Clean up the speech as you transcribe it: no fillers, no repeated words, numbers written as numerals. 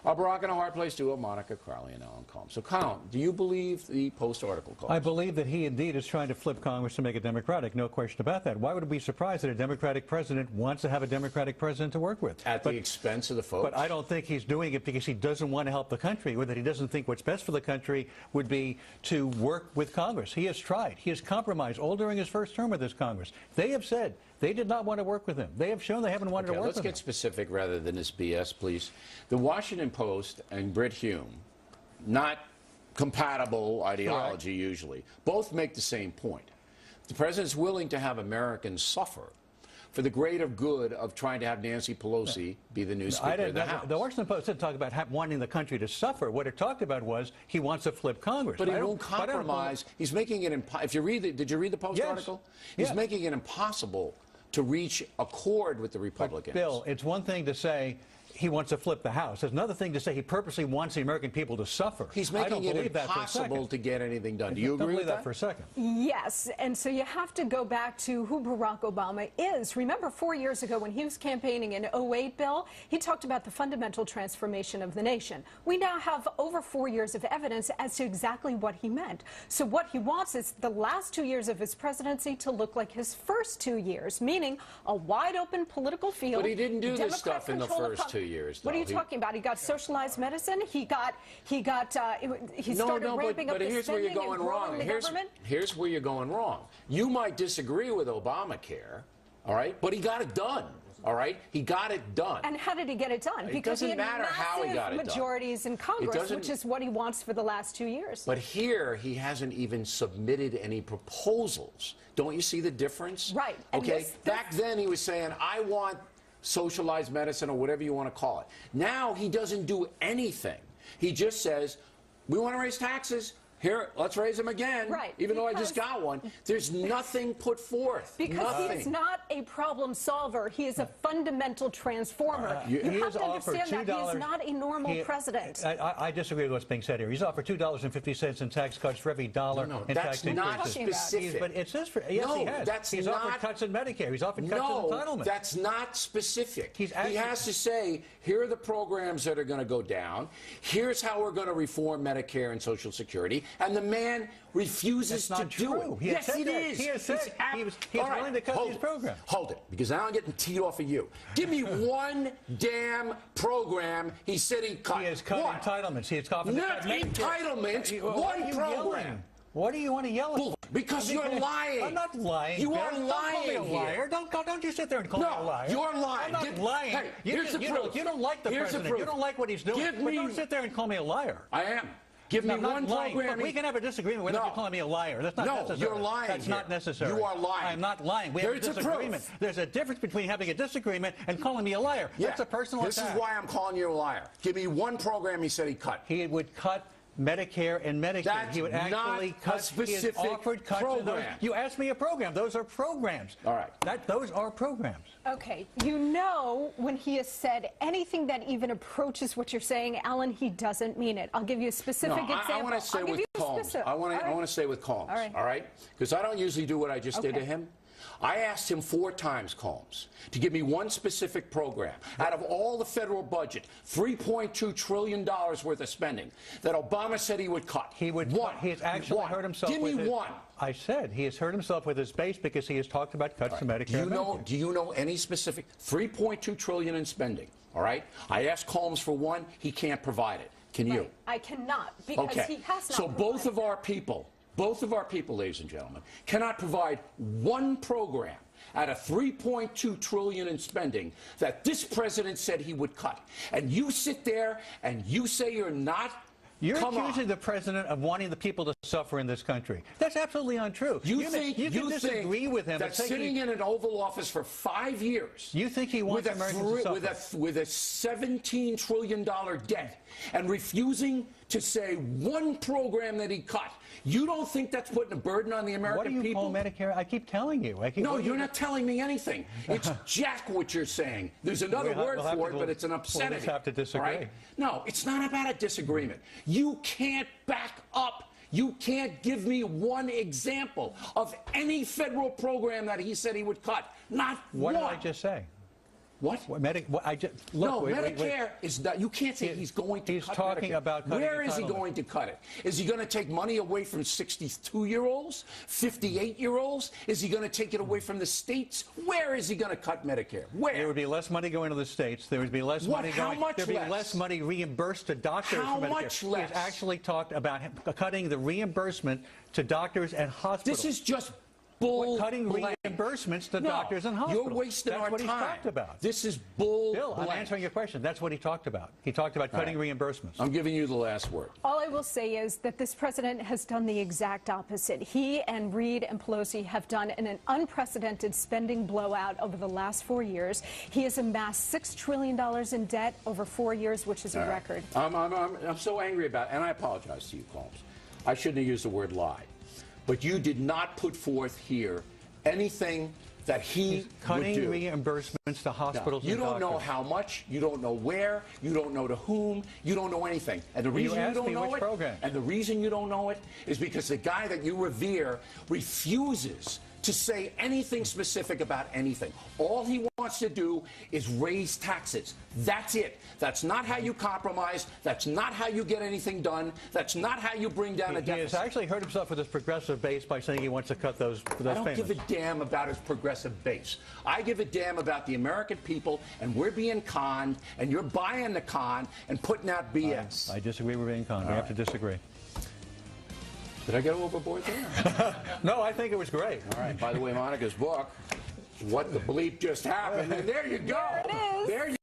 Barack and a hard place duo, Monica Crowley and Alan Colmes. So, Colin, do you believe the Post article calls? I believe that he indeed is trying to flip Congress to make it Democratic. No question about that. Why would it be surprised that a Democratic president wants to have a Democratic president to work with? At the expense of the folks? But I don't think he's doing it because he doesn't want to help the country, or that he doesn't think what's best for the country would be to work with Congress. He has tried. He has compromised all during his first term with this Congress. They have said they did not want to work with him. They have shown they haven't wanted to work with him. Let's get specific rather than this BS, please. The Washington Post and Brit Hume, not compatible ideology usually, both make the same point. The president's willing to have Americans suffer for the greater good of trying to have Nancy Pelosi be the new Speaker of the House. The Washington Post didn't talk about wanting the country to suffer. What it talked about was he wants to flip Congress. But he won't compromise. He's making it if you read did you read the Post article? He's making it impossible to reach accord with the Republicans. But Bill, it's one thing to say he wants to flip the House. There's another thing to say he purposely wants the American people to suffer. He's making it impossible to get anything done. Do you agree with that? For a second? Yes, and so you have to go back to who Barack Obama is. Remember 4 years ago when he was campaigning in 2008, Bill, he talked about the fundamental transformation of the nation. We now have over 4 years of evidence as to exactly what he meant. So what he wants is the last 2 years of his presidency to look like his first 2 years, meaning a wide open political field. But he didn't do this stuff in the first 2 years. What are you talking about? He got socialized medicine. He started ramping up the spending and growing the government. Here's where you're going wrong. You might disagree with Obamacare, all right, but he got it done. All right, he got it done. And how did he get it done? Because he had massive majorities in Congress, which is what he wants for the last 2 years. But here, he hasn't even submitted any proposals. Don't you see the difference? Right. Okay. Back then, he was saying, "I want socialized medicine," or whatever you want to call it. Now he doesn't do anything. He just says, "We want to raise taxes. Here, let's raise them again." Right. Even though I just got one. There's nothing put forth. Because he's not a problem solver. He is a fundamental transformer. You have to understand that he is not a normal president. I disagree with what's being said here. He's offered $2.50 in tax cuts for every dollar in tax increases. That's not specific. But it says he has. He's offered cuts in Medicare. He's offered cuts in entitlement. No, that's not specific. He has to say, here are the programs that are going to go down. Here's how we're going to reform Medicare and Social Security. And the man refuses to do it. Yes, it is. He has said he's willing to cut these programs. Hold it, because now I'm getting teed off of you. Give me one damn program he said he'd cut. He has cut entitlements. He has offered not entitlements. One program. What do you want to yell at? Because you're lying. I'm not lying. You are lying. Don't call me a liar. Don't you sit there and call me a liar. No, you're lying. I'm not lying. Hey, here's the proof. You don't like the president. You don't like what he's doing. But don't sit there and call me a liar. I am. Give me one program. Look, we can have a disagreement without you calling me a liar. That's not necessary. You're lying. That's not necessary. You are lying. I'm not lying. We have a disagreement. There's a difference between having a disagreement and calling me a liar. That's a personal attack. This is why I'm calling you a liar. Give me one program he said he'd cut. He would cut Medicare and Medicaid. That's he would actually not a specific program. You asked me a program. Those are programs. All right. Those are programs. Okay. You know, when he has said anything that even approaches what you're saying, Alan, he doesn't mean it. I'll give you a specific example. I want to say with Colmes. I want to say with Colmes. All right? Because I don't usually do what I just did to him. I asked him 4 times, Colmes, to give me one specific program out of all the federal budget, $3.2 trillion worth of spending, that Obama said he would cut. He would. One. He has actually hurt himself. Give me one. I said he has hurt himself with his base because he has talked about cuts to Medicare. Do you know any specific $3.2 trillion in spending? All right. I asked Colmes for one. He can't provide it. Can you? I cannot because he has not. So both of our people, ladies and gentlemen, cannot provide one program out of $3.2 trillion in spending that this president said he would cut. And you sit there and you say you're not. You're accusing the president of wanting the people to suffer in this country. That's absolutely untrue. You think disagree with him that sitting in an Oval Office for 5 years, you think he wants Americans to suffer with a $17 trillion debt and refusing to say one program that he cut? You don't think that's putting a burden on the American people? What do you call Medicare? I keep telling you. No, you're not telling me anything. It's jack what you're saying. There's another word for it, but it's an obscenity. We'll just have to disagree. Right? No, it's not about a disagreement. You can't back up. You can't give me one example of any federal program that he said he would cut. Not one. What did I just say? What? Look, No, wait, Medicare is not. You can't say he's going to He's cut talking Medicare. about cutting Where is he entitlement. going to cut it? Is he going to take money away from 62-year-olds, 58-year-olds? Is he going to take it away from the states? Where is he going to cut Medicare? Where? There would be less money going to the states. There would be less What? money How going. much There'd be less? less money reimbursed to doctors. How for Medicare. much less? He's actually talked about cutting the reimbursement to doctors and hospitals. This is just bull. Cutting blank. reimbursements to No, doctors and hospitals. You're wasting That's our what time. he's talked about. This is bull. Bill, I'm blank. answering your question. That's what he talked about. He talked about cutting reimbursements. I'm giving you the last word. All I will say is that this president has done the exact opposite. He and Reid and Pelosi have done an unprecedented spending blowout over the last 4 years. He has amassed $6 trillion in debt over 4 years, which is a record. I'm so angry about it, and I apologize to you, Colmes. I shouldn't have used the word lie. But you did not put forth here anything that he Cutting would do. reimbursements to hospitals You and don't know doctors. how much, you don't know where, you don't know to whom, you don't know anything. And the reason you asked don't me know which it, program. and the reason you don't know it is because the guy that you revere refuses to say anything specific about anything. All he wants to do is raise taxes. That's it. That's not how you compromise. That's not how you get anything done. That's not how you bring down a He has deficit. actually hurt himself with his progressive base by saying he wants to cut those I don't payments. give a damn about his progressive base. I give a damn about the American people, and we're being conned, and you're buying the con and putting out BS. I disagree with being conned. We have to disagree. Did I get overboard there? No, I think it was great. All right. By the way, Monica's book, What the Bleep Just Happened, and there you go. There it is. There you